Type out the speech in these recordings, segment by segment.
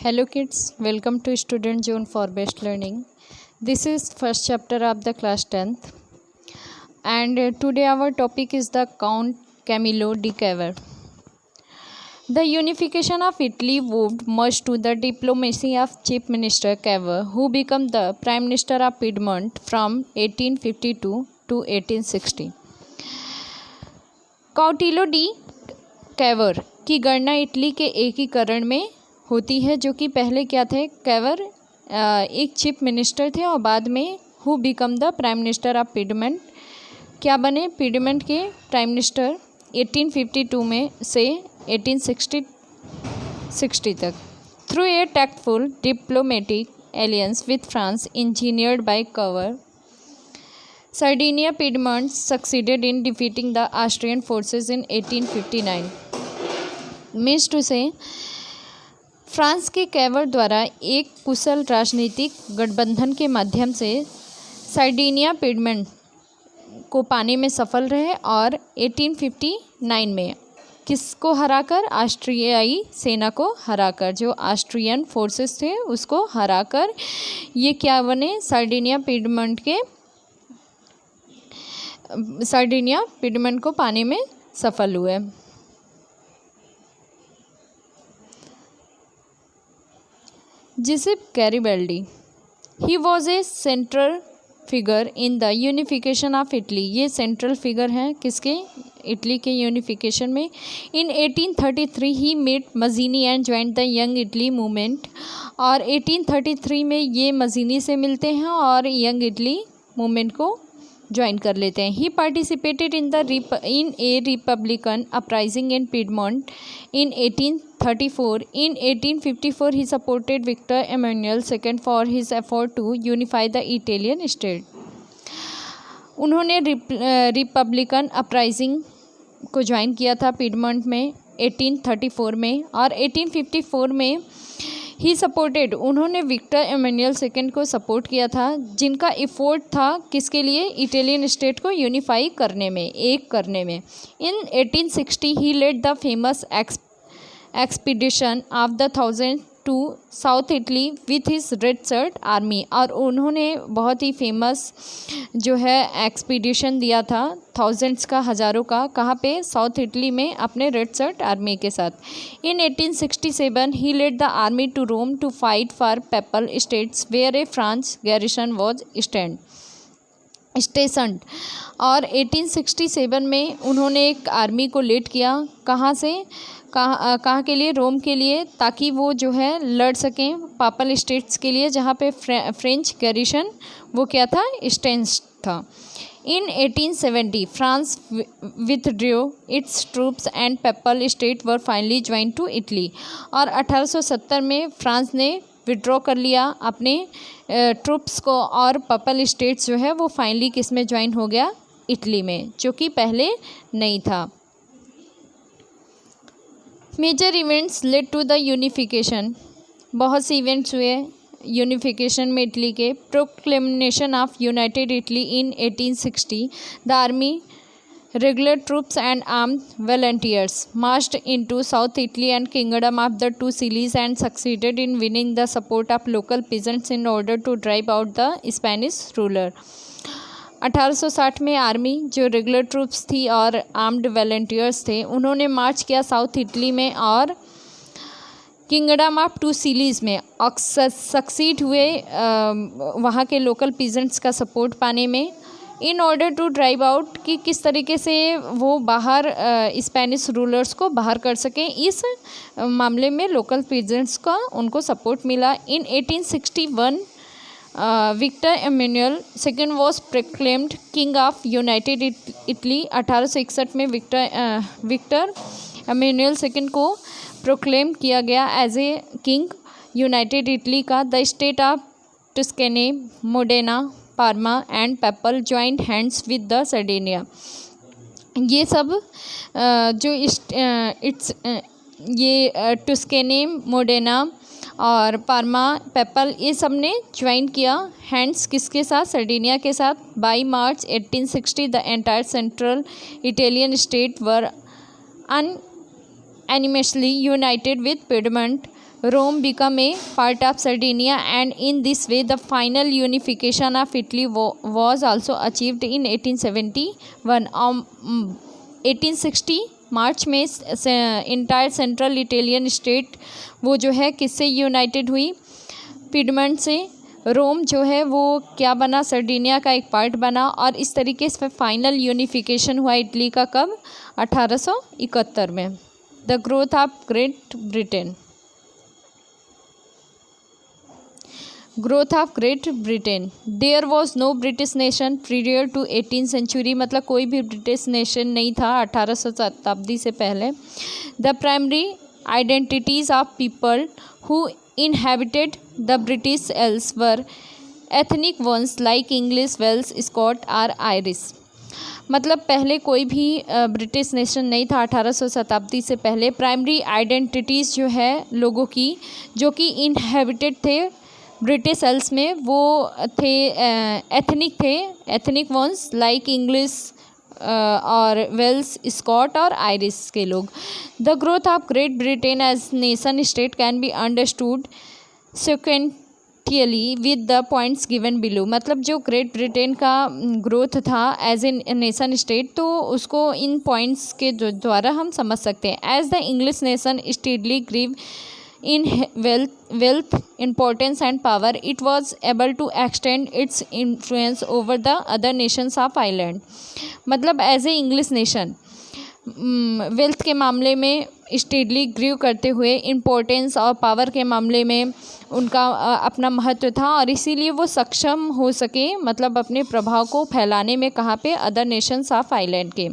Hello kids, welcome to Student Zone for Best Learning. This is first chapter of the class 10th and today our topic is the Count Camillo di Cavour. The unification of Italy owed much to the diplomacy of Chief Minister Cavour, who became the Prime Minister of Piedmont from 1852 to 1860. काउटिलो D Cavour की गणना Italy के एकीकरण में होती है, जो कि पहले क्या थे, कैवर एक चीफ मिनिस्टर थे और बाद में who became the prime minister of Piedmont, क्या बने, पिडमेंट के प्राइम मिनिस्टर 1852 में से 1860 तक। Through a tactful diplomatic alliance with France engineered by Cavour, Sardinia Piedmont succeeded in defeating the Austrian forces in 1859. Means to say, France के Cavour द्वारा एक कुशल राजनीतिक गठबंधन के माध्यम से सार्डिनिया पिडमेंट को पाने में सफल रहे और 1859 में किसको हराकर, ऑस्ट्रियाई सेना को हराकर, जो ऑस्ट्रियन फोर्सेस थे उसको हराकर ये क्या बने, सार्डिनिया पिडमेंट को पाने में सफल हुए। Giuseppe Garibaldi, he was a central figure in the unification of Italy, ये सेंट्रल फिगर हैं किसके, इटली के यूनिफिकेशन में। In 1833 he met Mazzini and joined the Young Italy movement, और 1833 में ये मजीनी से मिलते हैं और यंग इटली मूवमेंट को ज्वाइन कर लेते हैं। He participated in a republican uprising in Piedmont in 1834. In 1854 he supported Victor Emmanuel II for his effort to unify the Italian state. उन्होंने रिपब्लिकन अपराइजिंग को ज्वाइन किया था पिडमोंट में 1834 में, और 1854 में ही सपोर्टेड, उन्होंने विक्टर एमेनुअल सेकेंड को सपोर्ट किया था, जिनका एफोर्ट था किसके लिए, इटालियन स्टेट को यूनिफाई करने में, एक करने में। In 1860 he led the famous expedition of the 1000 to south Italy with his red shirt army, और उन्होंने बहुत ही फेमस जो है एक्सपीडिशन दिया था, थाउजेंड्स का, हज़ारों का, कहाँ पे, साउथ इटली में अपने रेड शर्ट आर्मी के साथ। In 1867 he led the army to Rome to fight for papal states where a France garrison was stationed, और 1867 में उन्होंने एक आर्मी को लीड किया, कहाँ से, कहाँ के लिए, रोम के लिए, ताकि वो जो है लड़ सकें पापल स्टेट्स के लिए, जहाँ पे फ्रेंच गैरिसन वो क्या था, स्टेंस था। In 1870 France withdrew its troops and papal state were finally join to Italy, और 1870 में फ्रांस ने विड्रॉ कर लिया अपने ट्रूप्स को, और पेपल स्टेट्स जो है वो फाइनली किस में ज्वाइन हो गया, इटली में, जो कि पहले नहीं था। Major events led to the unification, बहुत से इवेंट्स हुए यूनिफिकेशन में इटली के। Proclamation of united Italy in 1860, the army, regular troops and armed volunteers marched into south Italy and kingdom of the two cities and succeeded in winning the support of local peasants in order to drive out the Spanish ruler. 1860 में army, जो regular troops थी और armed volunteers थे, उन्होंने मार्च किया south Italy में और kingdom of two cities में, सक्सीड हुए वहाँ के लोकल पीजेंट्स का सपोर्ट पाने में, in order to drive out, कि किस तरीके से वो बाहर स्पेनिश रूलर्स को बाहर कर सकें, इस मामले में लोकल पीजेंट्स का उनको सपोर्ट मिला। In 1861 Victor Emmanuel second was proclaimed king of united Italy, 1861 में विक्टर एमेनुअल सेकेंड को प्रोक्लेम किया गया as a king united Italy का। The state of Tuscany, Modena, Parma and papal joined hands with the Sardinia, ये सब ये Tuscany, Modena और Parma, papal, ये सब ने ज्वाइन किया हैंड्स किसके साथ, सार्डिनिया के साथ। By March 1860 the entire central Italian state were unanimously united with Piedmont, Rome became a part of Sardinia, and in this way the final unification of Italy was also achieved in 1871. 1860 मार्च में entire central Italian state वो जो है किससे United हुई? पिडमंट से। रोम जो है वो क्या बना? सर्डिनिया का एक पार्ट बना, और इस तरीके से फाइनल यूनिफिकेशन हुआ इटली का कब? 1871 में। The growth of Great Britain. Growth of Great Britain. There was no British nation prior to 18th century, मतलब कोई भी ब्रिटिश नेशन नहीं था 1800 शताब्दी से पहले। The primary identities of people who inhabited the British Isles were ethnic ones like English, Welsh, Scot और Irish। मतलब पहले कोई भी ब्रिटिश नेशन नहीं था 1800 शताब्दी से पहले। प्राइमरी आइडेंटिटीज़ जो है लोगों की जो कि इनहेबिटेड थे ब्रिटिश आइल्स में, वो थे एथनिक थे, एथनिक वंस लाइक इंग्लिश और वेल्स, स्कॉट और आयरिश के लोग। The growth of Great Britain as nation state can be understood sequentially with the points given below. मतलब जो ग्रेट ब्रिटेन का ग्रोथ था एज ए नेशन स्टेट, तो उसको इन पॉइंट्स के द्वारा हम समझ सकते हैं। As the English nation steadily grew in wealth, importance and power, it was able to extend its influence over the other nations of Ireland। मतलब as a English nation wealth के मामले में स्टेडली ग्रीव करते हुए, importance और power के मामले में उनका अपना महत्व था, और इसीलिए वो सक्षम हो सके मतलब अपने प्रभाव को फैलाने में कहाँ पे? अदर नेशंस ऑफ आइलैंड के।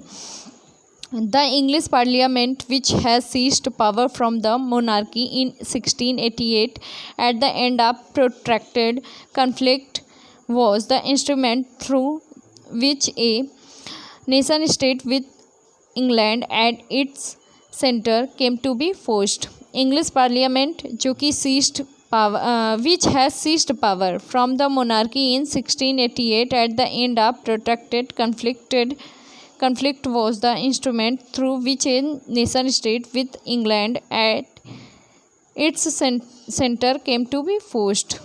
The English Parliament, which has seized power from the monarchy in 1688 at the end of protracted conflict, was the instrument through which a nation state with England at its center came to be forged। English Parliament जो कि seized power, which has seized power from the monarchy in 1688 at the end of protracted conflict was the instrument through which a nation state with England at its center came to be forged।